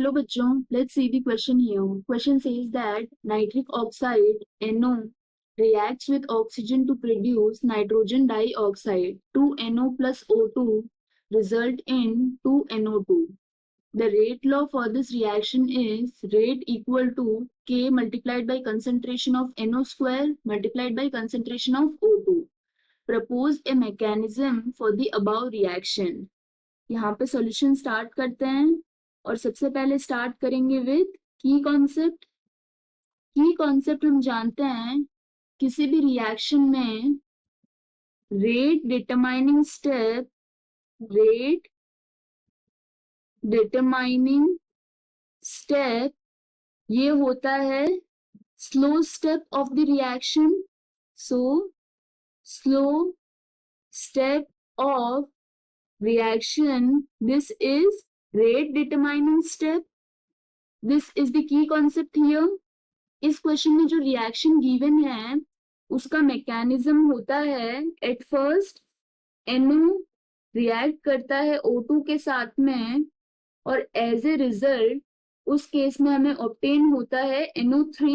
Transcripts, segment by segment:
Hello बच्चों, let's see the question here. Question says that nitric oxide NO reacts with oxygen to produce nitrogen dioxide. 2NO plus O2 result in 2NO2. The rate law for this reaction is rate equal to K multiplied by concentration of NO square multiplied by concentration of O2. Propose a mechanism for the above reaction. यहाँ पे solution start करते हैं और सबसे पहले start करेंगे with की concept. की कॉन्सेप्ट हम जानते हैं किसी भी रिएक्शन में रेट डिटरमाइनिंग स्टेप ये होता है slow step of the reaction. So slow step of reaction, this is rate determining step. This is the key concept here. इस क्वेश्चन में जो रिएक्शन गिवन है उसका मैकेनिज्म होता है एट फर्स्ट NO रिएक्ट करता है O2 के साथ में और एज ए रिजल्ट उस केस में हमें ऑब्टेन होता है NO3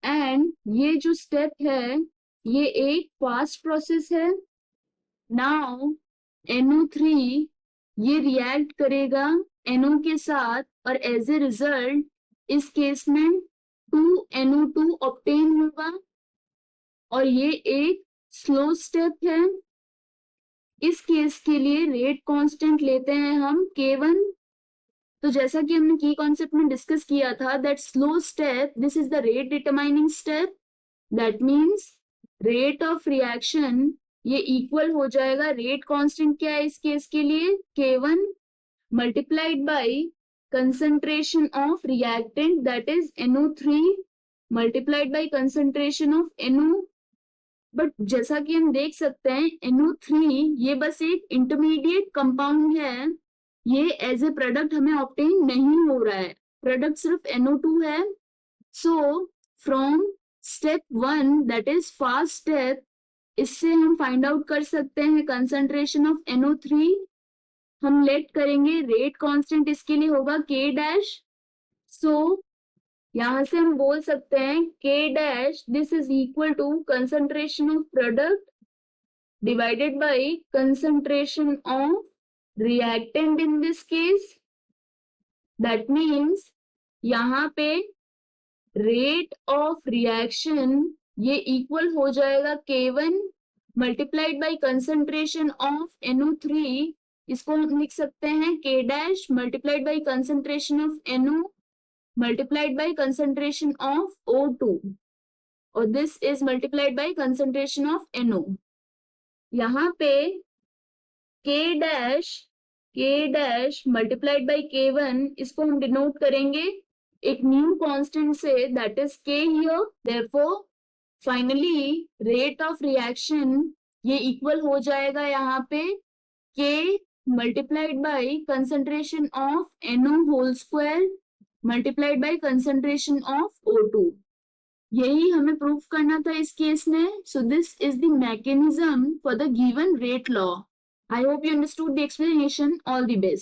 एंड ये जो स्टेप है ये एक फास्ट प्रोसेस है। नाउ NO3 ये रिएक्ट करेगा NO के साथ और एज ए रिजल्ट इस केस में 2NO2 ऑब्टेन होगा और ये एक स्लो स्टेप है। इस केस के लिए रेट कांस्टेंट लेते हैं हम K1। तो जैसा कि हमने की कॉन्सेप्ट में डिस्कस किया था that slow step this is the rate determining step. That means rate of reaction ये इक्वल हो जाएगा, रेट कांस्टेंट क्या है इस केस के लिए K1 multiplied by concentration of reactant that is NO3 multiplied by concentration of NO। But जैसा कि हम देख सकते हैं NO3 ये बस एक इंटरमीडिएट कंपाउंड है, ये एज ए प्रोडक्ट हमें ऑब्टेन नहीं हो रहा है, प्रोडक्ट सिर्फ NO2 है। So from step 1 that is fast step इससे हम फाइंड आउट कर सकते हैं कंसंट्रेशन ऑफ NO3। हम लेट करेंगे रेट कांस्टेंट इसके लिए होगा K'। सो यहां से हम बोल सकते हैं K' this is equal to concentration of product divided by concentration of reactant in this case. That means यहाँ पे रेट ऑफ रिएक्शन ये इक्वल हो जाएगा K1 multiplied by concentration of NO3। इसको हम लिख सकते हैं K' multiplied by concentration of NO multiplied by concentration of O2 और this is multiplied by concentration of NO। यहाँ पे K' मल्टीप्लाइड बाय K1 इसको हम डिनोट करेंगे एक न्यू कांस्टेंट से that is K here. Therefore finally rate of reaction ये equal हो जाएगा यहाँ पे K multiplied by concentration of NO whole square multiplied by concentration of O2। यही हमें प्रूव करना था इस केस में। So this is the mechanism for the given rate law. I hope you understood the explanation. All the best.